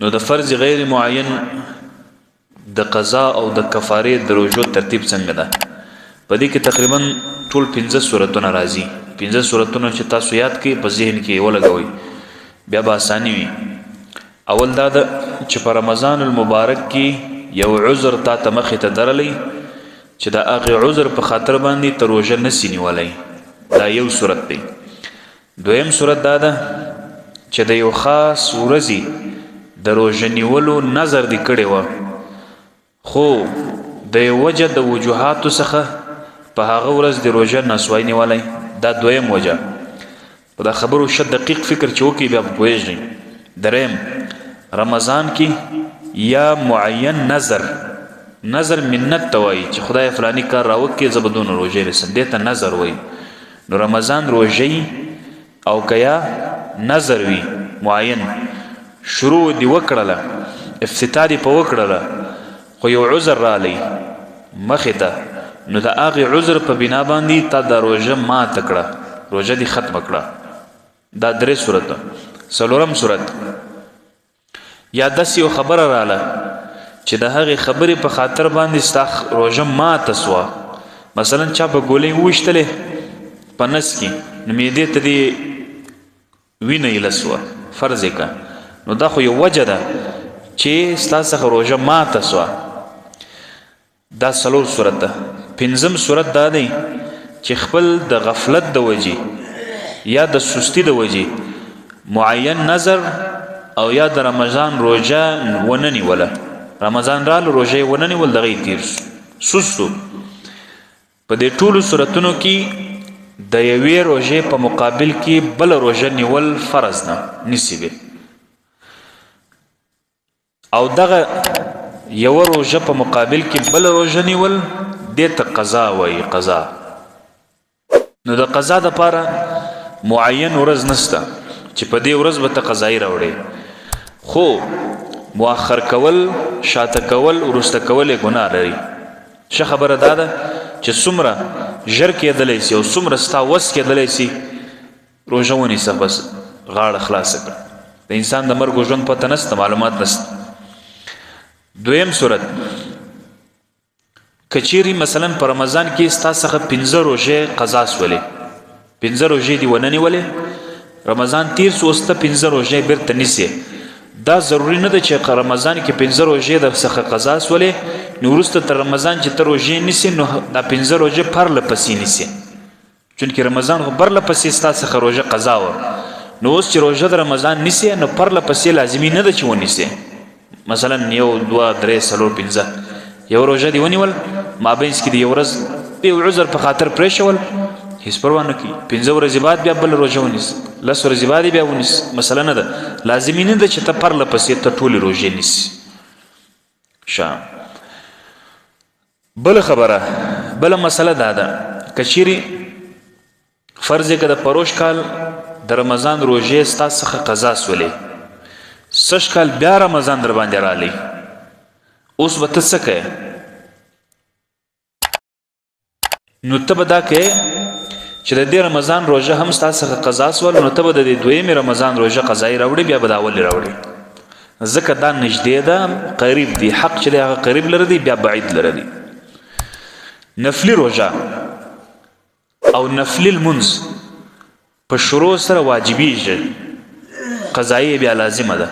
نو د فرض غیر معین د قضا او د کفاره د روزو ترتیب څنګه ده؟ په دې کې تقریبا ټول 15 سورتونه راځي. 15 سورتونه چې تاسو یاد کړئ په ذهن کې ولګوئ بیا به اساني وي. اول دا ده چې په رمضان المبارک کې یو عذر تا ته مخې ته درلی چې دا هغه عذر په خاطر باندې ته روزه نسی نیولی، دا یو صورت دی. دویم صورت دا ده چې د یو خاص ورځې د روزه نیولو نظر دی کړی و، خو د یو وجه د وجوهاتو څخه په هغه ورځ د روزه نسوای نیولی، دا دویم وجه. په دا خبرو شه دقیق فکر چې وکړي بیا به پوهېږئ. دریم رمضان کې یا معین نظر منت ته وایي چې خدای فلانی کار راوکړي زه به دونه روژې رسم، دې ته نظر وایي. نو رمضان روژې او که یا نظر وي معین شروع دی وکړله، افتتاح دی په وکړله، خو یو عذر رالی مخې ته، نو د هغې عذر په بنا باندې تا دا روژه ماته کړه، روژه دی ختمه کړه. دا درې صورت. څلورم صورت یا داسې یو خبره راله چې د هغې خبرې په خاطر باندې ستا روژه ماته سوه. مثلا چا په ګولۍ وویشتلې په نس کې، نو معدې ته دې وینه ایله سوه، فرض یې که، نو دا خو یو وجه ده چې ستا څخه روژه ماته سوه. دا څلور صورت ده. پنځم صورت دا دی چې خپل د غفلت د وجې یا د سستی د وجې معین نظر او یا د رمضان روژه ونه نیوله، رمضان رالو روژه ونه نیول، دغه یې تیر سستو. په دې ټولو صورتونو کې د یوې روژې په مقابل کې بل روژه نیول فرض نه نیسي وي، او دغه یو روژه په مقابل کې بل روژه نیول دې ته قضا وایي. قضا نو د قضا دپاره معین ورځ نسته چې په دې ورځ به ته قضایي راوړې، خو مؤخر کول، شاته کول، ورسته کول یې ګناه لري. ښه خبره دا ده چې څومره ژر کېدلی سي او څومره ستا وس کېدلی سي روژه ونیسه، بس غاړه خلاصه کړه. د انسان د مرګ و ژوند پته نسته، معلومات نسته. دویم صورت که چیرې مثلا په رمضان کې ستا څخه 15 روژې قضا سولې، 15 روژې دې ونه نیولې، رمضان تیر سو اوس ته 15 روژې بیرته نیسې. دا ضروری نه ده چې رمضان کې 15 روژې د څخه قضا سولې، نو وروسته تر رمضان چې ته روژې نیسې نو دا 15 روژې پرله پسې نیسې، چونکې رمضان خو پرله پسې ستا څخه روژه قضا وه. نو اوس چې روژه د رمضان نیسې نو پرله پسې لازمي نه ده چې ونیسې. مثلا 1 2 3 4 5 یو روژه دی ونیول، مابینځ کې د یو ورځ د یو عذر په خاطر پرېښول، هیڅ پروا نه کوي. 15 ورځې بعد بیا بل روژه ونیس، 10 ورځې بعد بیا ونیس، مسله نه ده. لازمي نه ده چې ته پرله پسې ته ټولې روژې نیسي. بله خبره، بله مسله دا ده که چیرې فرض یې که د پروش کال د رمضان روژې ستا څخه قضا سولې، سږ کال بیا رمضان در باندې رالی، اوس به ته څه کوې؟ نو ته به دا کوې چې د دې رمضان روژه هم ستا څخه قضا سول، نو ته به د دې دویمې رمضان روژه قضایي راوړې، بیا به د اولې راوړې، ځکه دا نږدې ده، قریب دی. حق چې دی هغه قریب لره دی، بیا بعید لره دی. نفلی روژه او نفلی المنځ په شروع سره واجبیږي، قضایي بیا لازمه ده.